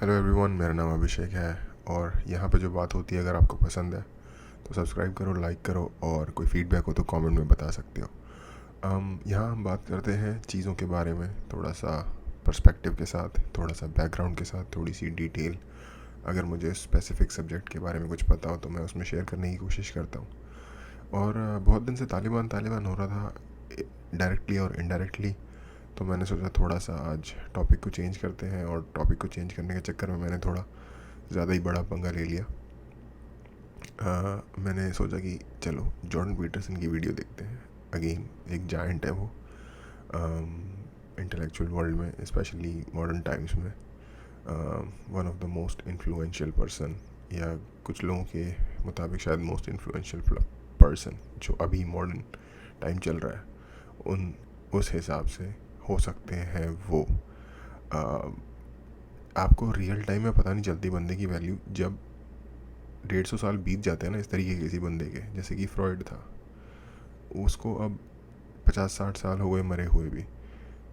Hello everyone, मेरा नाम अभिषेक है और यहाँ पे जो बात होती है अगर आपको पसंद है तो सब्सक्राइब करो, लाइक करो और कोई फीडबैक हो तो कमेंट में बता सकते हो। यहाँ हम बात करते हैं चीज़ों के बारे में थोड़ा सा पर्सपेक्टिव के साथ, थोड़ा सा बैकग्राउंड के साथ, थोड़ी सी डिटेल। अगर मुझे स्पेसिफिक सब्जेक्ट के बारे में कुछ पता हो तो मैं उसमें शेयर करने की कोशिश करता हूँ। और बहुत दिन से तालिबान तालिबान हो रहा था, डायरेक्टली और इनडायरेक्टली। तो मैंने सोचा थोड़ा सा आज टॉपिक को चेंज करते हैं, और टॉपिक को चेंज करने के चक्कर में मैंने थोड़ा ज़्यादा ही बड़ा पंगा ले लिया। मैंने सोचा कि चलो जॉर्डन पीटरसन की वीडियो देखते हैं। अगेन एक जायंट है वो इंटेलेक्चुअल वर्ल्ड में, स्पेशली मॉडर्न टाइम्स में। One of the most influential person, या कुछ लोगों के मुताबिक शायद मोस्ट इन्फ्लुएंशियल पर्सन जो अभी मॉडर्न टाइम चल रहा है, उन उस हिसाब से हो सकते हैं वो। आपको रियल टाइम में पता नहीं चलती बंदे की वैल्यू जब 150 साल बीत जाते हैं ना, इस तरीके के किसी बंदे के। जैसे कि फ्रॉइड था, उसको अब 50-60 साल हो गए मरे हुए भी,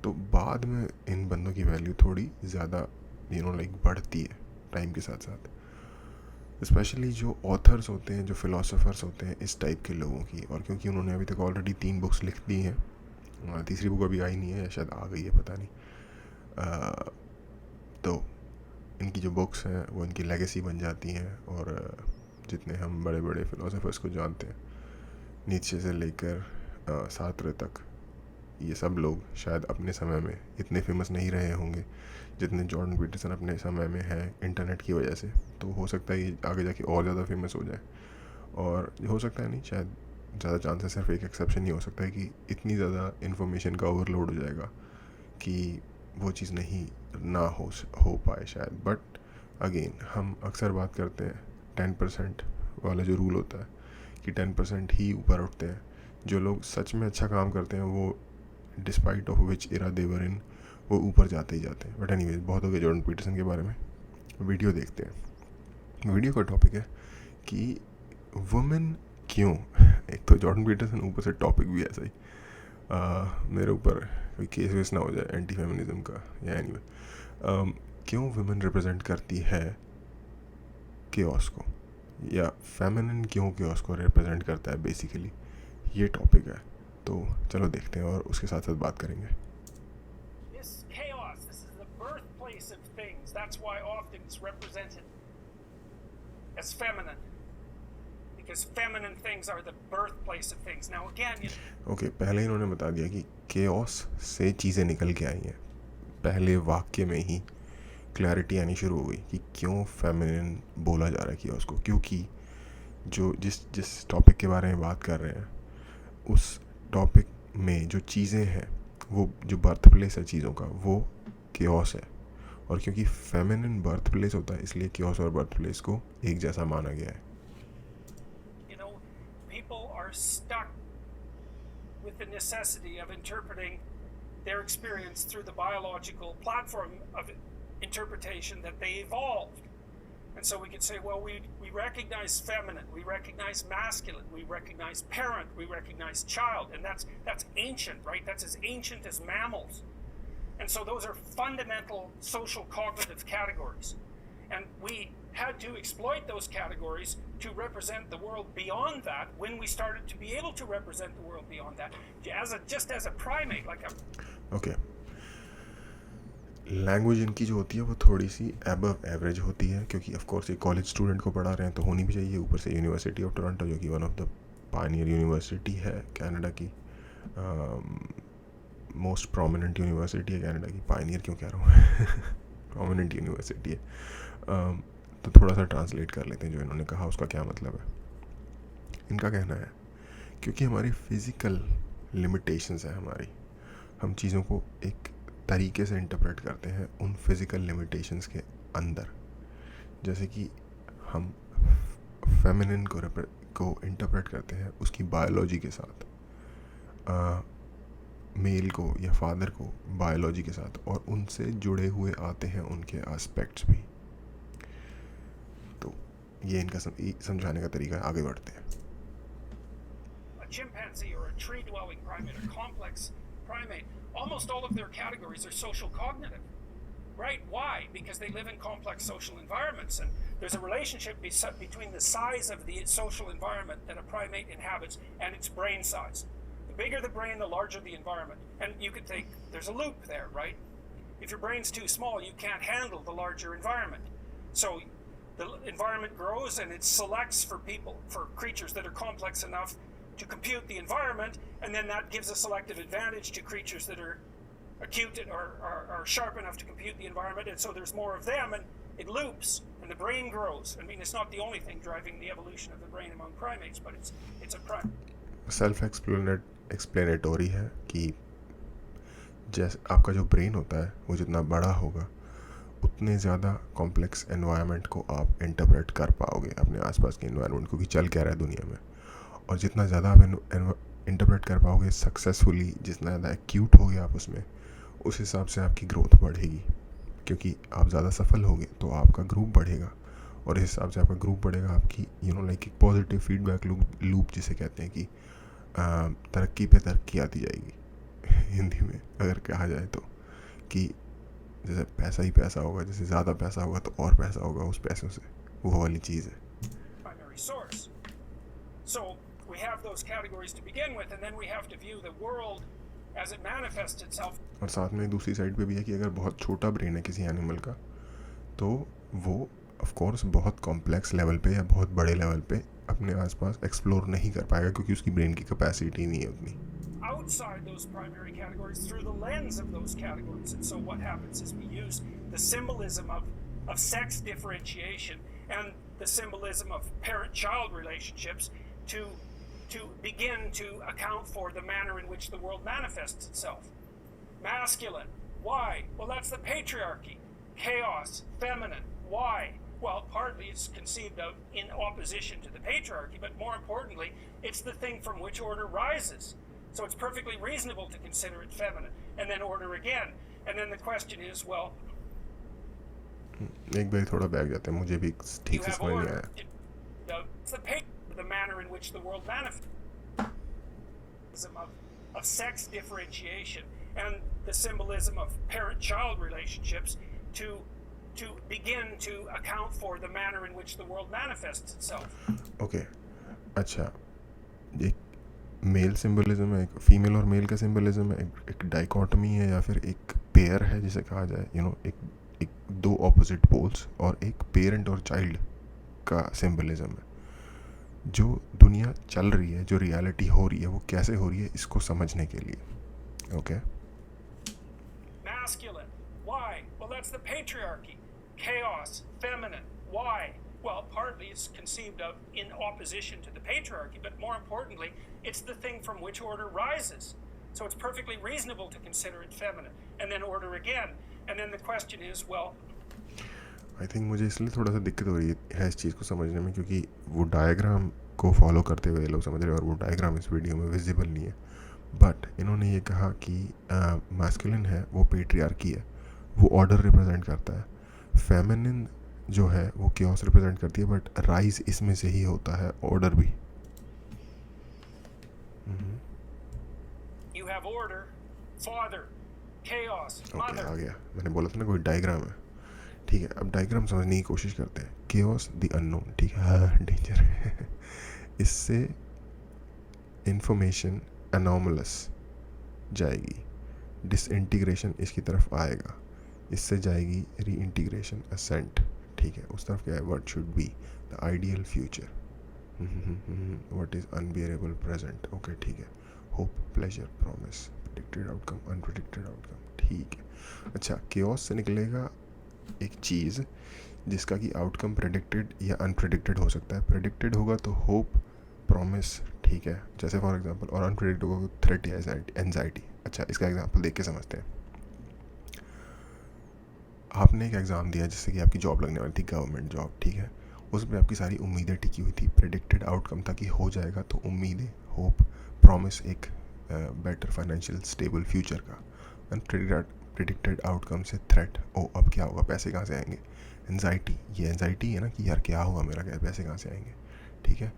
तो बाद में इन बंदों की वैल्यू थोड़ी ज़्यादा लाइक बढ़ती है टाइम के साथ साथ। स्पेशली जो ऑथर्स होते हैं, जो फिलोसोफर्स होते हैं इस टाइप के लोगों की। और क्योंकि उन्होंने अभी तक ऑलरेडी 3 बुक्स लिख दी हैं, तीसरी बुक अभी आई नहीं है, शायद आ गई है, पता नहीं। तो इनकी जो बुक्स हैं वो इनकी लेगेसी बन जाती हैं। और जितने हम बड़े बड़े फ़िलोसोफर्स को जानते हैं, नीचे से लेकर सार्tre तक, ये सब लोग शायद अपने समय में इतने फेमस नहीं रहे होंगे जितने जॉर्डन पीटरसन अपने समय में है इंटरनेट की वजह से। तो हो सकता है कि आगे जाके और ज़्यादा फेमस हो जाए, और हो सकता है नहीं, शायद ज़्यादा चांस है, सिर्फ एक एक्सेप्शन ही हो सकता है कि इतनी ज़्यादा इन्फॉर्मेशन का ओवरलोड हो जाएगा कि वो चीज़ नहीं ना हो पाए शायद। बट अगेन हम अक्सर बात करते हैं 10% वाला जो रूल होता है कि 10% ही ऊपर उठते हैं। जो लोग सच में अच्छा काम करते हैं वो डिस्पाइट ऑफ विच इरा देवर इन, वो ऊपर जाते ही जाते हैं। बट एनीवेज, बहुत हो गया जॉर्डन पीटरसन के बारे में। वीडियो देखते हैं। वीडियो का टॉपिक है कि वुमेन क्यों। एक तो जॉर्डन पीटरसन, ऊपर से टॉपिक भी ऐसा ही। मेरे ऊपर कोई केस वेस ना हो जाए एंटी फेमिनिज्म का, या एनीवे। क्यों वुमेन रिप्रेजेंट करती है केओस को, या फेमिनिन क्यों केओस को रिप्रेजेंट करता है, बेसिकली ये टॉपिक है। तो चलो देखते हैं और उसके साथ साथ बात करेंगे। This chaos, this is the birthplace of things. That's why often it's represented as feminine. Because feminine things are the birthplace of things. Now again, okay, पहले इन्होंने बता दिया कि केओस से चीज़ें निकल के आई हैं। पहले वाक्य में ही क्लैरिटी आनी शुरू हो गई कि क्यों फेमिनिन बोला जा रहा है केओस को। क्योंकि जो जिस टॉपिक के बारे में बात कर रहे हैं, उस टॉपिक में जो चीज़ें हैं, वो जो बर्थ प्लेस है चीज़ों का, वो केओस है। और क्योंकि फेमिनिन बर्थ प्लेस होता है, इसलिए केओस और बर्थ प्लेस को एक जैसा माना गया है। people are stuck with the necessity of interpreting their experience through the biological platform of interpretation that they evolved. And so we could say, well, we recognize feminine, we recognize masculine, we recognize parent, we recognize child, and that's ancient, right? That's as ancient as mammals. And so those are fundamental social cognitive categories. And we had to exploit those categories to represent the world beyond that when we started to be able to represent the world beyond that. Just as a primate, like a... Okay. Language इनकी जो होती है वो थोड़ी सी above average होती है, क्योंकि of course ये कॉलेज स्टूडेंट को पढ़ा रहे हैं तो होनी भी चाहिए। ऊपर से यूनिवर्सिटी ऑफ टोरंटो, जो कि one of the Pioneer university है कनाडा की, मोस्ट प्रोमिनेंट यूनिवर्सिटी है कनाडा की। पायनियर क्यों कह रहा हूँ प्रोमिनेंट यूनिवर्सिटी है। तो थोड़ा सा ट्रांसलेट कर लेते हैं जो इन्होंने कहा उसका क्या मतलब है। इनका कहना है क्योंकि हमारी फिज़िकल लिमिटेशंस है, हम चीज़ों को एक तरीके से इंटरप्रेट करते हैं उन फिज़िकल लिमिटेशंस के अंदर। जैसे कि हम फेमिनिन को इंटरप्रेट करते हैं उसकी बायोलॉजी के साथ, मेल को या फादर को बायोलॉजी के साथ, और उनसे जुड़े हुए आते हैं उनके एस्पेक्ट्स भी। तो ये इनका समझाने का तरीका है। आगे बढ़ते हैं। A chimpanzee or a tree-dwelling primate, a complex primate, almost all of their categories are social cognitive. Right? Why? Because they live in complex social environments, and there's a relationship between the size of the social environment that a primate inhabits and its brain size. The bigger the brain, the larger the environment. And you could think there's a loop there, right? If your brain's too small, you can't handle the larger environment. So the environment grows and it selects for creatures that are complex enough to compute the environment, and then that gives a selective advantage to creatures that are acute or are sharp enough to compute the environment, and so there's more of them, and it loops, and the brain grows. I mean, it's not the only thing driving the evolution of the brain among primates, but it's a prime. Self explanatory है कि जैसे आपका जो brain होता है वो जितना बड़ा होगा उतने ज़्यादा कॉम्प्लेक्स एनवायरनमेंट को आप इंटरप्रेट कर पाओगे, अपने आसपास के एनवायरनमेंट को कि चल क्या रहा है दुनिया में, और जितना ज़्यादा आप इंटरप्रेट कर पाओगे सक्सेसफुली, जितना ज़्यादा एक्यूट होगे आप उसमें, उस हिसाब से आपकी ग्रोथ बढ़ेगी, क्योंकि आप ज़्यादा सफल होगे तो आपका ग्रुप बढ़ेगा, और इस हिसाब से आपका ग्रुप बढ़ेगा, आपकी लाइक एक पॉजिटिव फीडबैक लूप जिसे कहते हैं कि तरक्की पे तरक्की आती जाएगी हिंदी में अगर कहा जाए तो, कि जैसे पैसा ही पैसा होगा, जैसे ज़्यादा पैसा होगा तो और पैसा होगा उस पैसों से, वो वाली चीज़ है. Primary source. So we have those categories to begin with, and then we have to view the world as it manifests itself. और साथ में दूसरी साइड पे भी है कि अगर बहुत छोटा ब्रेन है किसी एनिमल का, तो वो ऑफ कोर्स बहुत कॉम्प्लेक्स लेवल पे या बहुत बड़े लेवल पे अपने आसपास एक्सप्लोर नहीं कर पाएगा, क्योंकि उसकी ब्रेन की कैपेसिटी नहीं है उतनी. Outside those primary categories through the lens of those categories. And so what happens is we use the symbolism of sex differentiation and the symbolism of parent-child relationships to begin to account for the manner in which the world manifests itself. Masculine. Why? Well, that's the patriarchy. Chaos. Feminine. Why? Well, partly it's conceived of in opposition to the patriarchy, but more importantly, it's the thing from which order rises. So it's perfectly reasonable to consider it feminine, and then order again. And then the question is, well, एक बार थोड़ा back जाते हैं, मुझे भी ठीक से समझ नहीं आया. The manner in which the world manifests of sex differentiation and the symbolism of parent-child relationships to begin to account for the manner in which the world manifests itself. Okay, अच्छा, एक मेल सिंबलिज्म है, एक female और mail का symbolism है, एक dichotomy है, या फिर एक पेयर है जिसे कहा जाए, एक दो ऑपोजिट पोल्स, और एक पेरेंट और चाइल्ड का सिंबलिज्म है. जो दुनिया चल रही है, जो रियलिटी हो रही है, वो कैसे हो रही है इसको समझने के लिए. Okay. Masculine. Why? Well, that's the patriarchy. Chaos. Feminine. Why? Well, partly it's conceived of in opposition to the patriarchy, but more importantly, it's the thing from which order rises. So it's perfectly reasonable to consider it feminine, and then order again. And then the question is, well, I think मुझे इसलिए थोड़ा सा दिक्कत हो रही है इस चीज़ को समझने में, क्योंकि वो डायग्राम को फॉलो करते हुए लोग समझ रहे हैं, और वो डायग्राम इस वीडियो में विजिबल नहीं है. बट इन्होंने ये कहा कि मैस्कुलिन है वो पेट्रियार्की है, वो ऑर्डर रिप्रेजेंट करता है. फेमिनिन जो है वो क्योस रिप्रेजेंट करती है, बट राइज इसमें से ही होता है, ऑर्डर भी. you have order, father, chaos, mother. आ गया, मैंने बोला था ना कोई डायग्राम है. ठीक है, अब डायग्राम समझने की कोशिश करते हैं. केओस द अननोन, ठीक है, हाँ डेंजर है. इससे इंफॉर्मेशन अनोमलस जाएगी, डिसइंटीग्रेशन इसकी तरफ आएगा, इससे जाएगी रीइंटीग्रेशन असेंट. ठीक है, उस तरफ क्या है, what should be the ideal future, what is unbearable present. Okay, ठीक है, hope, pleasure, promise, predicted outcome, unpredicted outcome. ठीक है, अच्छा, केओस से निकलेगा एक चीज़ जिसका कि आउटकम प्रेडिक्टेड या अनप्रेडिक्टेड हो सकता है. प्रेडिक्टेड होगा तो होप, प्रॉमिस, ठीक है, जैसे फॉर एग्जांपल, और अनप्रेडिक्टेड होगा तो थ्रेट या एंजाइटी. अच्छा, इसका एग्जांपल देख के समझते हैं. आपने एक एग्ज़ाम दिया जिससे कि आपकी जॉब लगने वाली थी, गवर्नमेंट जॉब, ठीक है, उसमें आपकी सारी उम्मीदें टिकी हुई थी. प्रेडिक्टेड आउटकम था कि हो जाएगा, तो उम्मीदें, होप, प्रॉमिस एक बेटर फाइनेंशियल स्टेबल फ्यूचर का. अनप्रेडिक्टेड आउटकम से थ्रेट, ओ अब क्या होगा, पैसे कहाँ से आएंगे. एंजाइटी, ये एंजाइटी है ना कि यार क्या होगा मेरा, क्या पैसे कहाँ से आएंगे. ठीक है,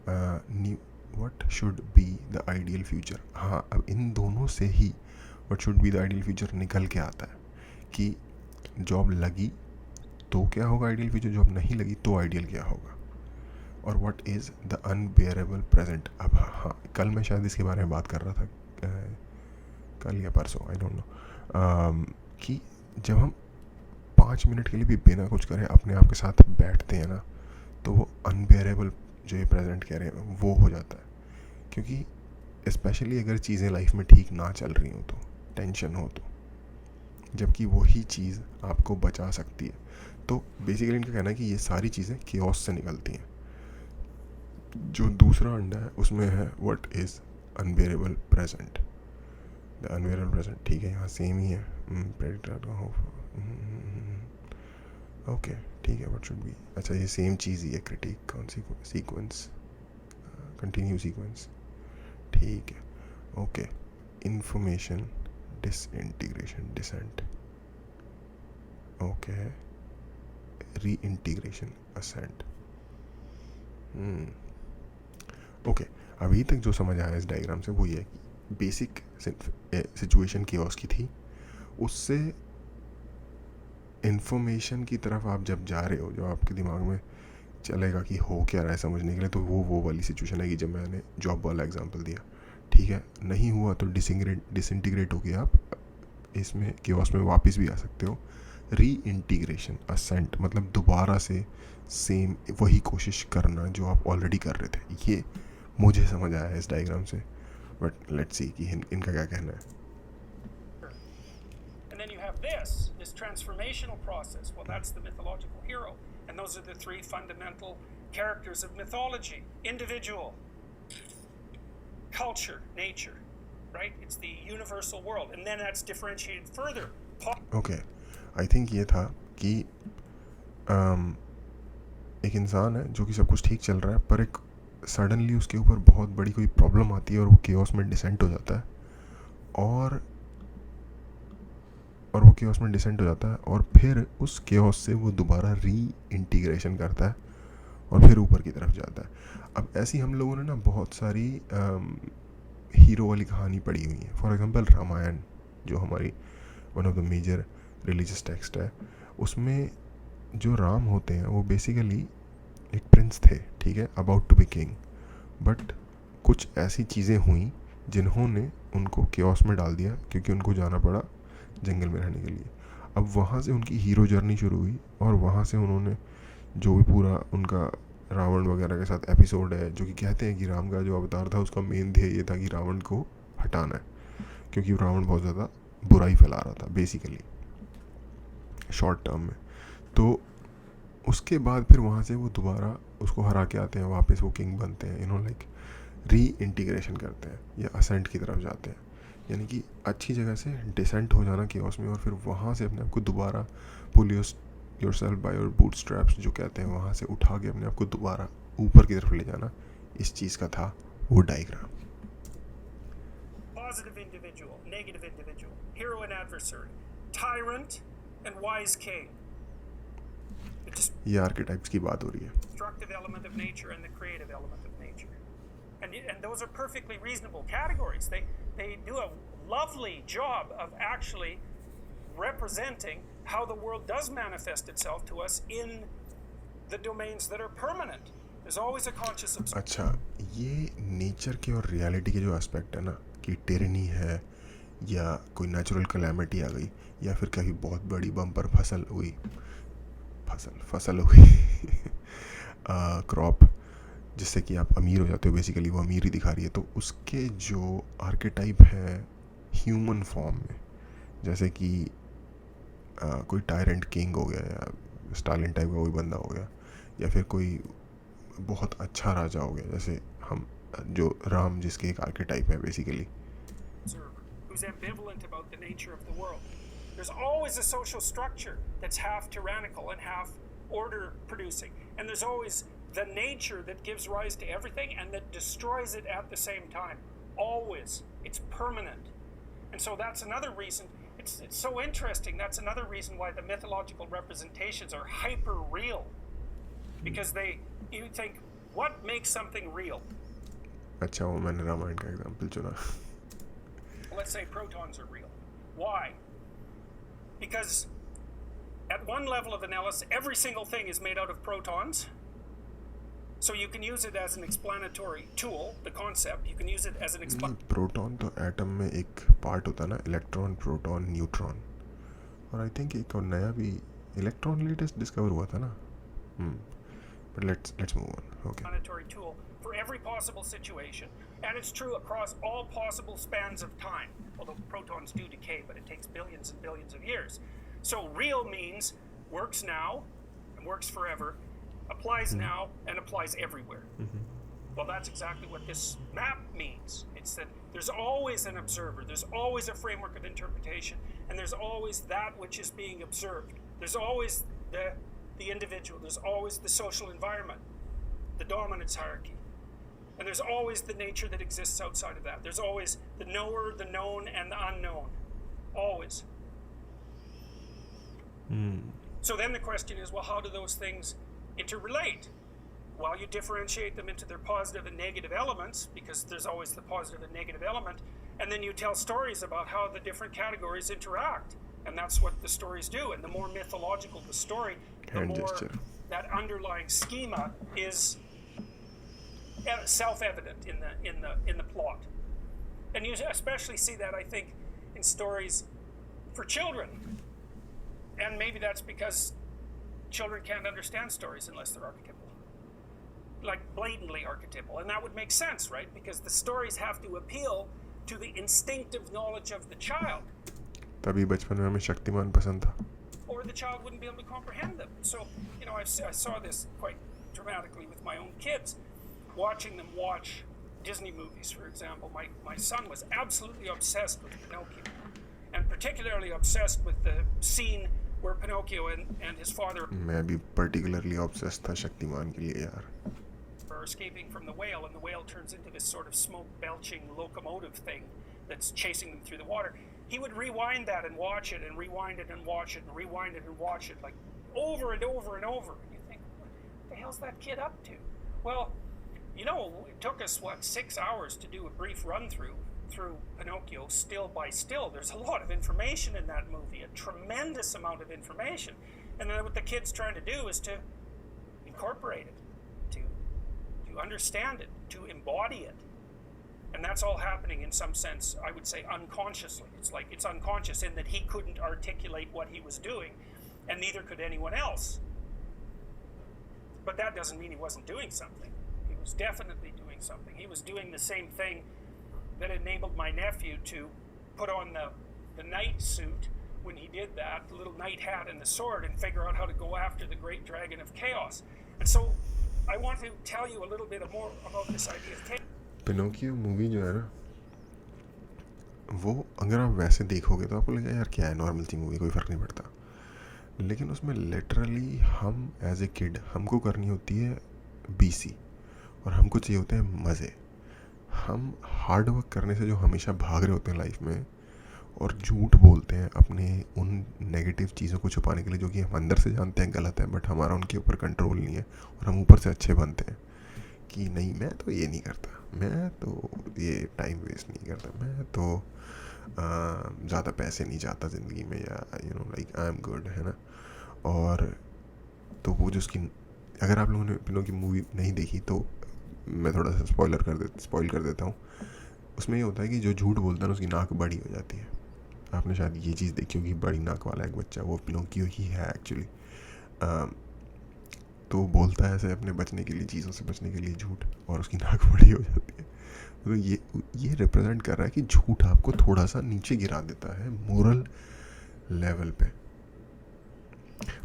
new, what should be the ideal future. हाँ, अब इन दोनों से ही what should be the ideal future निकल के आता है कि जॉब लगी तो क्या होगा आइडियल फ्यूचर, जॉब नहीं लगी तो आइडियल क्या होगा, और what is the unbearable present. अब हाँ, कल मैं शायद इसके बारे में बात कर रहा था, कल या परसों, आई डोंट नो, कि जब हम 5 मिनट के लिए भी बिना कुछ करे अपने आप के साथ बैठते हैं ना, तो वो अनबेयरेबल जो ये प्रेजेंट कह रहे हैं वो हो जाता है। क्योंकि स्पेशली अगर चीज़ें लाइफ में ठीक ना चल रही हो तो, टेंशन हो तो, जबकि वही चीज़ आपको बचा सकती है। तो बेसिकली इनका कहना है कि ये सारी चीज़ें केओस से निकलती हैं। जो दूसरा अंडा है उसमें है what is unbearable present, the unbearable present. ठीक है, यहाँ सेम ही है, ओके ठीक है, व्हाट शुड बी, अच्छा ये सेम चीज़ ही है, क्रिटिक कौन सी सीक्वेंस, कंटिन्यू सीक्वेंस, ठीक है, okay, information disintegration descent, okay, reintegration ascent. Okay, अभी तक जो समझ आया इस डायग्राम से वो ये है कि बेसिक सिचुएशन केओस की थी, उससे इन्फॉर्मेशन की तरफ आप जब जा रहे हो, जो आपके दिमाग में चलेगा कि हो क्या रहा है समझने के लिए, तो वो वाली सिचुएशन है कि जब मैंने जॉब वाला एग्जांपल दिया, ठीक है, नहीं हुआ तो डिसइंटीग्रेट होके आप इसमें केओस में वापस भी आ सकते हो। री इंटीग्रेशन असेंट मतलब दोबारा से सेम वही कोशिश करना जो आप ऑलरेडी कर रहे थे। ये मुझे समझ आया है इस डायग्राम से, बट लेट्स सी कि इनका क्या कहना है। And then you have this transformational process. Well, that's the mythological hero. And those are the three fundamental characters of mythology: individual, culture, nature, right? It's the universal world. And then that's differentiated further. Okay, I think ये था कि एक इंसान है जो कि सब कुछ ठीक चल रहा है, पर एक सडनली उसके ऊपर बहुत बड़ी कोई प्रॉब्लम आती है और वो केओस में डिसेंट हो जाता है, और वो केओस में डिसेंट हो जाता है, और फिर उस केओस से वो दोबारा री इंटीग्रेशन करता है और फिर ऊपर की तरफ जाता है। अब ऐसी हम लोगों ने ना बहुत सारी हीरो वाली कहानी पढ़ी हुई है। फॉर एग्जांपल रामायण, जो हमारी one of the major religious text है, उसमें जो राम होते हैं वो बेसिकली एक प्रिंस थे, ठीक है, about to be king, but कुछ ऐसी चीज़ें हुई जिन्होंने उनको केओस में डाल दिया, क्योंकि उनको जाना पड़ा जंगल में रहने के लिए। अब वहाँ से उनकी हीरो जर्नी शुरू हुई, और वहाँ से उन्होंने जो भी पूरा उनका रावण वगैरह के साथ एपिसोड है, जो कि कहते हैं कि राम का जो अवतार था उसका मेन ध्येय ये था कि रावण को हटाना है, क्योंकि रावण बहुत ज़्यादा बुराई फैला रहा था बेसिकली शॉर्ट टर्म में। तो उसके बाद फिर वहाँ से वो दोबारा उसको हरा के आते हैं, वापस वो किंग बनते हैं, इन्होंने लाइक री इंटीग्रेशन करते हैं या असेंट की तरफ जाते हैं, यानी कि अच्छी जगह से डिसेंट हो जाना केओस में, और फिर वहाँ से अपने आप को दोबारा पुल योरसेल्फ बाय योर बूटस्ट्रैप्स जो कहते हैं, वहाँ से उठा के अपने आप को दोबारा ऊपर की तरफ ले जाना, इस चीज़ का था वो diagram. Positive individual, negative individual, hero and adversary, tyrant and wise king. ये आर्केटाइप्स की बात हो रही है। Destructive element of nature and the creative element of nature, and those are perfectly reasonable categories. They do a lovely job of actually representing how the world does manifest itself to us in the domains that are permanent. There's always a conscious observer. अच्छा, ये nature के और reality के जो aspect है ना, कि टेरनी है या कोई नेचुरल कैलेमिटी आ गई, या फिर कहीं बहुत बड़ी बम्पर फसल हो गई क्रॉप, जिससे कि आप अमीर हो जाते हो, बेसिकली वो अमीर ही दिखा रही है, तो उसके जो आर्केटाइप है ह्यूमन फॉर्म में, जैसे कि कोई टायरेंट किंग हो गया, या स्टालिन टाइप का कोई बंदा हो गया, या फिर कोई बहुत अच्छा राजा हो गया, जैसे हम जो राम जिसके एक आर्केटाइप है basically. Who's ambivalent about the nature of the world. There's always a social structure that's half tyrannical and half order producing, and there's always the nature that gives rise to everything and that destroys it at the same time. Always. It's permanent. And so that's another reason, it's so interesting, that's another reason why the mythological representations are hyper real, because you think, what makes something real? अच्छा, वो मैंने रामायण का example चुना। Let's say protons are real. Why? Because At one level of analysis, every single thing is made out of protons. So you can use it as an explanatory tool, the concept. You can use it as an proton तो atom में एक part होता है ना, electron proton neutron, और I think एक और नया भी इलेक्ट्रॉन लेटेस्ट डिस्कवर हुआ था ना. But let's move on. Okay. Explanatory tool for every possible situation, and it's true across all possible spans of time. Although protons do decay, but it takes billions and billions of years. So real means works now and works forever, applies now and applies everywhere. Well, that's exactly what this map means. It's that there's always an observer, there's always a framework of interpretation, and there's always that which is being observed. There's always the individual, there's always the social environment, the dominance hierarchy, and there's always the nature that exists outside of that. There's always the knower, the known, and the unknown. Always. So then the question is, well, how do those things interrelate? Well, you differentiate them into their positive and negative elements, because there's always the positive and negative element, and then you tell stories about how the different categories interact, and that's what the stories do. And the more mythological the story, the more that underlying schema is self-evident in the plot. And you especially see that, I think, in stories for children. And maybe that's because children can't understand stories unless they're archetypal. Like blatantly archetypal. And that would make sense, right? Because the stories have to appeal to the instinctive knowledge of the child. तभी बचपन में हमें शक्तिमान पसंद था. Or the child wouldn't be able to comprehend them. So, you know, I saw this quite dramatically with my own kids, watching them watch Disney movies, for example. My son was absolutely obsessed with Pinocchio, and particularly obsessed with the scene where Pinocchio and his father मैं भी particularly obsessed था शक्तिमान के लिए यार. are escaping from the whale, and the whale turns into this sort of smoke-belching locomotive thing that's chasing them through the water. He would rewind that and watch it, and rewind it and watch it, and rewind it and watch it, like over and over and over. And you think, what the hell's that kid up to? Well, you know, it took us, 6 hours to do a brief run-through through Pinocchio, still by still. There's a lot of information in that movie, a tremendous amount of information. And then what the kid's trying to do is to incorporate it, to understand it, to embody it. And that's all happening in some sense, I would say, unconsciously. It's like it's unconscious in that he couldn't articulate what he was doing, and neither could anyone else. But that doesn't mean he wasn't doing something. He was definitely doing something. He was doing the same thing that enabled my nephew to put on the knight suit when he did that, the little knight hat and the sword, and figure out how to go after the great dragon of chaos. And so I want to tell you a little bit more about this idea of chaos. Pinocchio movie जो है ना, वो अगर आप वैसे देखोगे तो आपको लगेगा यार क्या है, नॉर्मल सी मूवी, कोई फ़र्क नहीं पड़ता. लेकिन उसमें लिटरली हम एज ए किड हमको करनी होती है बीसी, और हमको चाहिए होते हैं मज़े. हम हार्ड वर्क करने से जो हमेशा भाग रहे होते हैं लाइफ में, और झूठ बोलते हैं अपने उन नेगेटिव चीज़ों को छुपाने के लिए, जो कि हम अंदर से जानते हैं गलत है, बट हमारा उनके ऊपर कंट्रोल नहीं है, और हम ऊपर से अच्छे बनते हैं कि नहीं मैं तो ये नहीं करता, मैं तो ये टाइम वेस्ट नहीं करता, मैं तो ज़्यादा पैसे नहीं चाहता ज़िंदगी में, या you know like I am good, है ना. और तो वो जो उसकी, अगर आप लोगों ने पिनो की मूवी नहीं देखी तो मैं थोड़ा सा स्पॉइल कर देता हूँ. उसमें ये होता है कि जो झूठ बोलता है ना, उसकी नाक बड़ी हो जाती है. आपने शायद ये चीज़ देखी होगी, बड़ी नाक वाला एक बच्चा, वो पिनोकियो ही है एक्चुअली. तो बोलता है ऐसे अपने बचने के लिए, चीज़ों से बचने के लिए झूठ, और उसकी नाक बड़ी हो जाती है. तो ये रिप्रेजेंट कर रहा है कि झूठ आपको थोड़ा सा नीचे गिरा देता है मोरल लेवल पे.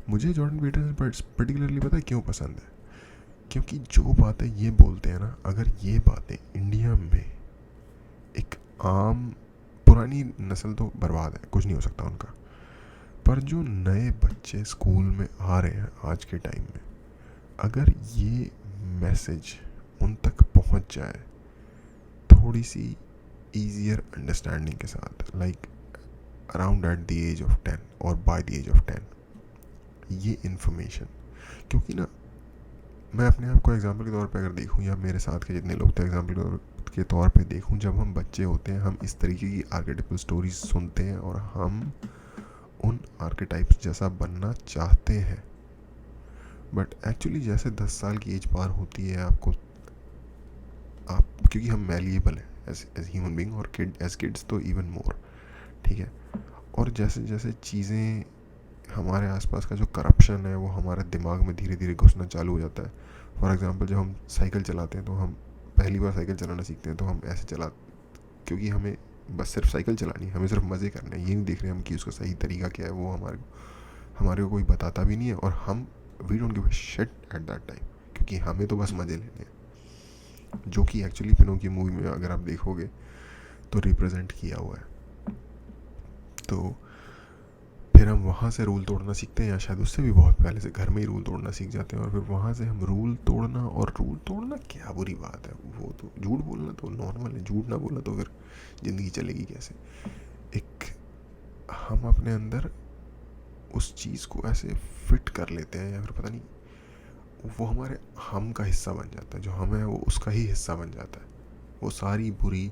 मुझे जॉर्डन पीटरसन पर्टिकुलरली पता है क्यों पसंद है, क्योंकि जो बातें ये बोलते हैं ना, अगर ये बातें इंडिया में एक आम, पुरानी नस्ल तो बर्बाद है, कुछ नहीं हो सकता उनका, पर जो नए बच्चे स्कूल में आ रहे हैं आज के टाइम में, अगर ये मैसेज उन तक पहुंच जाए थोड़ी सी ईजियर अंडरस्टैंडिंग के साथ, like around at the age of 10 और बाय द एज ऑफ 10, ये इन्फॉर्मेशन. क्योंकि ना मैं अपने आप को एग्जांपल के तौर पे अगर देखूं, या मेरे साथ के जितने लोग थे एग्जांपल के तौर पे देखूं, जब हम बच्चे होते हैं हम इस तरीके की आर्केटिपल स्टोरीज सुनते हैं, और हम उन आर्केटाइप्स जैसा बनना चाहते हैं, बट एक्चुअली जैसे 10 साल की एज पार होती है आपको, आप क्योंकि हम मैलिएबल हैं एज ह्यूमन बीइंग, और एज किड्स तो इवन मोर, ठीक है। और जैसे जैसे चीज़ें, हमारे आसपास का जो करप्शन है वो हमारे दिमाग में धीरे धीरे घुसना चालू हो जाता है। फॉर एग्जांपल, जब हम साइकिल चलाते हैं तो हम पहली बार साइकिल चलाना सीखते हैं तो हम ऐसे चला, क्योंकि हमें बस सिर्फ साइकिल चलानी है, हमें सिर्फ मज़े करने हैं, ये नहीं देख रहे हम कि उसका सही तरीका क्या है, वो हमारे को कोई बताता भी नहीं है, और हम we don't give a shit at that time, क्योंकि हमें तो बस मज़े लेने हैं, जो कि एक्चुअली पिनो की मूवी में अगर आप देखोगे तो रिप्रेजेंट किया हुआ है। तो फिर हम वहाँ से रूल तोड़ना सीखते हैं, या शायद उससे भी बहुत पहले से घर में ही रूल तोड़ना सीख जाते हैं, और फिर वहाँ से हम रूल तोड़ना, और रूल तोड़ना क्या बुरी बात है, वो तो झूठ बोलना तो नॉर्मल है, झूठ ना बोलना तो फिर ज़िंदगी चलेगी कैसे। एक हम अपने अंदर उस चीज़ को ऐसे फिट कर लेते हैं, या फिर पता नहीं, वो हमारे हम का हिस्सा बन जाता है, जो हम है वो उसका ही हिस्सा बन जाता है। वो सारी बुरी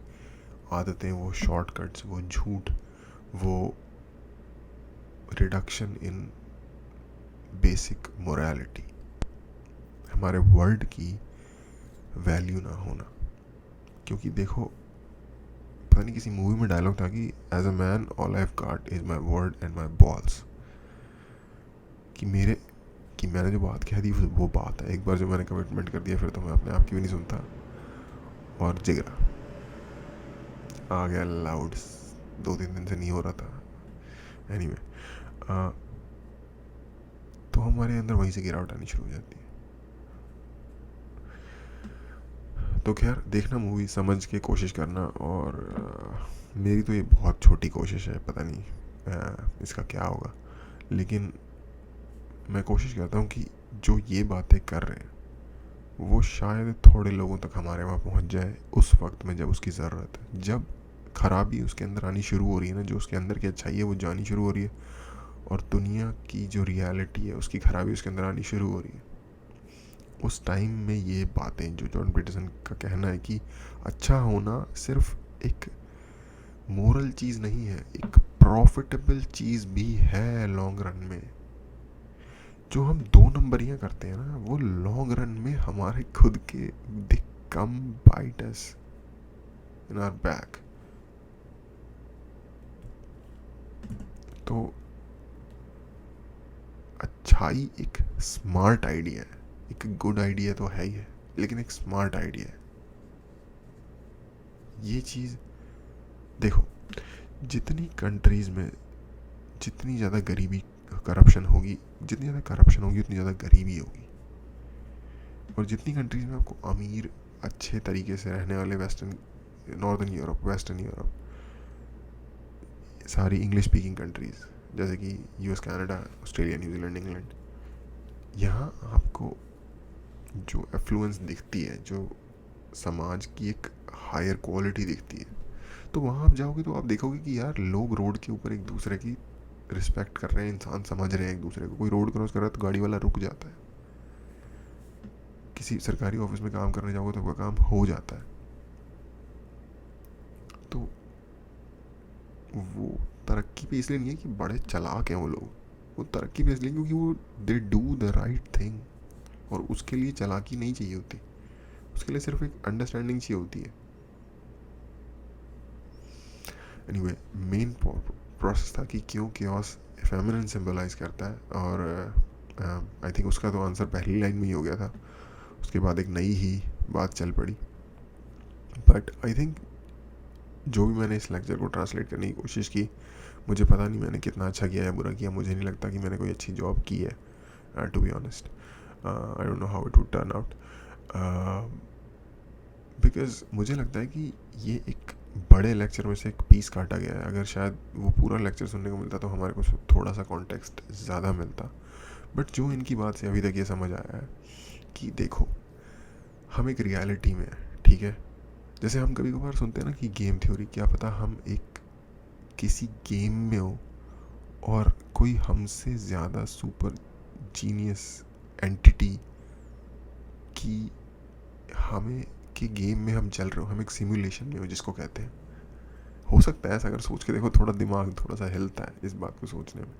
आदतें, वो शॉर्टकट्स, वो झूठ, वो रिडक्शन इन बेसिक मोरालिटी, हमारे वर्ड की वैल्यू ना होना। क्योंकि देखो, पता नहीं किसी मूवी में डायलॉग था कि as a man all I have got is my word and my balls, कि मैंने जो बात कह दी वो बात है, एक बार जो मैंने कमिटमेंट कर दिया फिर तो मैं अपने आप की भी नहीं सुनता। और जिगरा आ गया लाउड, 2-3 दिन से नहीं हो रहा था। एनीवे, तो हमारे अंदर वहीं से गिरावट आनी शुरू हो जाती है। तो खैर, देखना मूवी, समझ के कोशिश करना, और मेरी तो ये बहुत छोटी कोशिश है, पता नहीं इसका क्या होगा, लेकिन मैं कोशिश करता हूँ कि जो ये बातें कर रहे हैं वो शायद थोड़े लोगों तक हमारे वहाँ पहुँच जाए उस वक्त में जब उसकी ज़रूरत है, जब खराबी उसके अंदर आनी शुरू हो रही है ना, जो उसके अंदर की अच्छाई है वो जानी शुरू हो रही है, और दुनिया की जो रियलिटी है उसकी खराबी उसके अंदर आनी शुरू हो रही है। उस टाइम में ये बातें, जो जॉन पीटरसन का कहना है कि अच्छा होना सिर्फ एक मोरल चीज़ नहीं है, एक प्रॉफिटेबल चीज़ भी है लॉन्ग रन में। जो हम 2 नंबरियाँ करते हैं ना, वो लॉन्ग रन में हमारे खुद के they come bite us in our back. तो अच्छाई एक स्मार्ट आइडिया है, एक गुड आइडिया तो है ही है, लेकिन एक स्मार्ट आइडिया है। ये चीज़ देखो, जितनी कंट्रीज़ में जितनी ज़्यादा गरीबी, करप्शन होगी, जितनी ज़्यादा करप्शन होगी उतनी ज़्यादा गरीबी होगी, और जितनी कंट्रीज़ में आपको अमीर अच्छे तरीके से रहने वाले, नॉर्दर्न यूरोप, वेस्टर्न यूरोप, सारी इंग्लिश स्पीकिंग कंट्रीज़ जैसे कि US, Canada, Australia, New Zealand, England, यहाँ आपको जो एफ्लुएंस दिखती है, जो समाज की एक हायर क्वालिटी दिखती है, तो वहाँ आप जाओगे तो आप देखोगे कि यार लोग रोड के ऊपर एक दूसरे की रिस्पेक्ट कर रहे हैं, इंसान समझ रहे हैं एक दूसरे को। कोई रोड क्रॉस कर रहा है तो गाड़ी वाला रुक जाता है, किसी सरकारी ऑफिस में काम करने जाओगे तो आपका काम हो जाता है। तो वो तरक्की पे इसलिए नहीं है कि बड़े चालाक हैं वो लोग, वो तरक्की पे इसलिए क्योंकि वो they do the right thing, और उसके लिए चालाकी नहीं चाहिए होती, उसके लिए सिर्फ एक अंडरस्टैंडिंग चाहिए होती है। एनीवे, मेन प्रोसेस था कि क्यों केओस फेमिनिन सिंबलाइज करता है, और आई थिंक उसका तो आंसर पहली लाइन में ही हो गया था, उसके बाद एक नई ही बात चल पड़ी। बट आई थिंक जो भी मैंने इस लेक्चर को ट्रांसलेट करने की कोशिश की, मुझे पता नहीं मैंने कितना अच्छा किया या बुरा किया, मुझे नहीं लगता कि मैंने कोई अच्छी जॉब की है, to be honest. I don't know how it would turn out, because मुझे लगता है कि ये एक बड़े लेक्चर में से एक पीस काटा गया है। अगर शायद वो पूरा लेक्चर सुनने को मिलता तो हमारे को थोड़ा सा कॉन्टेक्स्ट ज़्यादा मिलता, बट जो इनकी बात से अभी तक ये समझ आया है कि देखो, हम एक रियलिटी में है, ठीक है। जैसे हम कभी कभार सुनते हैं ना कि गेम थ्योरी, क्या पता हम एक किसी गेम में हो और कोई हमसे ज़्यादा सुपर जीनियस एंटिटी की हमें कि गेम में हम चल रहे हो, हम एक सिमुलेशन में हो जिसको कहते हैं, हो सकता है ऐसा, अगर सोच के देखो, थोड़ा दिमाग थोड़ा सा हिलता है इस बात को सोचने में।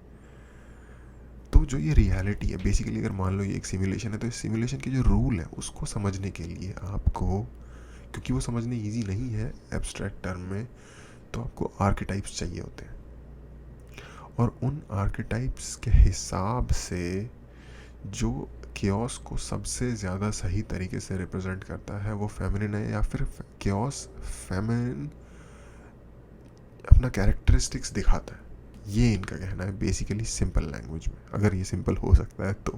तो जो ये रियलिटी है बेसिकली, अगर मान लो ये एक सिमुलेशन है, तो इस सिमुलेशन के जो रूल है उसको समझने के लिए आपको, क्योंकि वो समझने ईजी नहीं है एब्स्ट्रैक्ट टर्म में, तो आपको आर्केटाइप्स चाहिए होते हैं। और उन आर्केटाइप्स के हिसाब से जो केओस को सबसे ज़्यादा सही तरीके से रिप्रेजेंट करता है वो फेमिनिन है, या फिर केओस फेमिनिन अपना कैरेक्टरिस्टिक्स दिखाता है। ये इनका कहना है बेसिकली, सिंपल लैंग्वेज में, अगर ये सिंपल हो सकता है तो।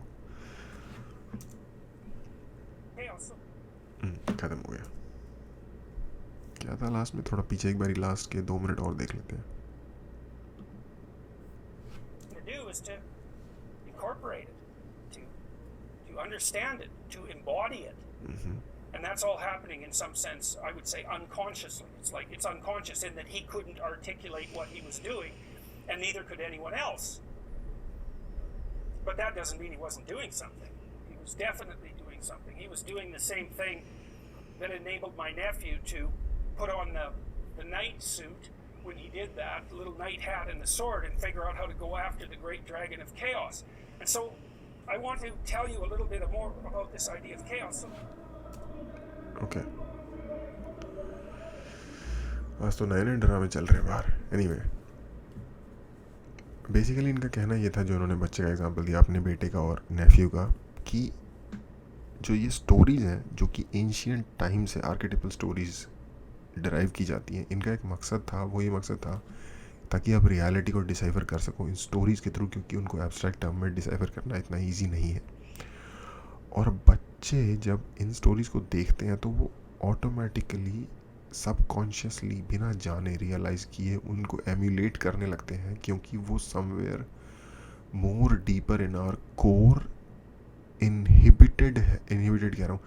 खत्म हो गया। क्या था लास्ट में, थोड़ा पीछे एक बारी लास्ट के 2 मिनट और देख लेते हैं। Understand it, to embody it. And that's all happening in some sense, I would say, unconsciously. It's like it's unconscious in that he couldn't articulate what he was doing, and neither could anyone else. But that doesn't mean he wasn't doing something. He was definitely doing something. He was doing the same thing that enabled my nephew to put on the knight suit when he did that, the little knight hat and the sword, and figure out how to go after the great dragon of chaos. And so I want to tell you a little bit more about this idea of chaos. Okay. आज तो नए नए ड्रामे चल रहे हैं बाहर। Anyway, basically इनका कहना ये था, जो उन्होंने बच्चे का एग्जांपल दिया अपने बेटे का और नेफ्यू का, कि जो ये स्टोरीज़ हैं जो कि एंशियंट टाइम से आर्केटिपल स्टोरीज़ डिराइव की जाती हैं, इनका एक मकसद था, वो ये मकसद था ताकि आप रियलिटी को डिसाइफर कर सको इन स्टोरीज़ के थ्रू, क्योंकि उनको एब्स्ट्रैक्ट टर्म में डिसाइफर करना इतना ईजी नहीं है। और बच्चे जब इन स्टोरीज़ को देखते हैं तो वो ऑटोमेटिकली सबकॉन्शियसली बिना जाने रियलाइज़ किए उनको एम्यूलेट करने लगते हैं, क्योंकि वो somewhere more deeper in our core inhibited कह रहा हूँ,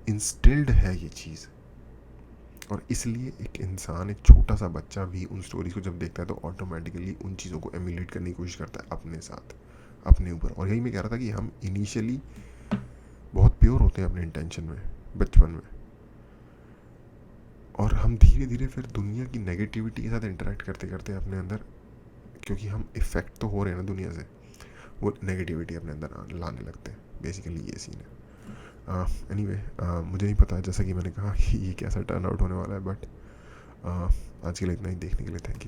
इंस्टिल्ड है ये चीज़। और इसलिए एक इंसान, एक छोटा सा बच्चा भी उन स्टोरीज को जब देखता है तो ऑटोमेटिकली उन चीज़ों को एम्यूलेट करने की कोशिश करता है अपने साथ, अपने ऊपर। और यही मैं कह रहा था कि हम इनिशियली बहुत प्योर होते हैं अपने इंटेंशन में बचपन में, और हम धीरे धीरे फिर दुनिया की नेगेटिविटी के साथ इंटरेक्ट करते करते अपने अंदर, क्योंकि हम इफ़ेक्ट तो हो रहे हैं ना दुनिया से, वो नेगेटिविटी अपने अंदर लाने लगते हैं। बेसिकली ये सीन है। एनीवे, मुझे नहीं पता, जैसा कि मैंने कहा कि ये कैसा टर्न आउट होने वाला है, बट आज के लिए इतना ही। देखने के लिए थैंक यू।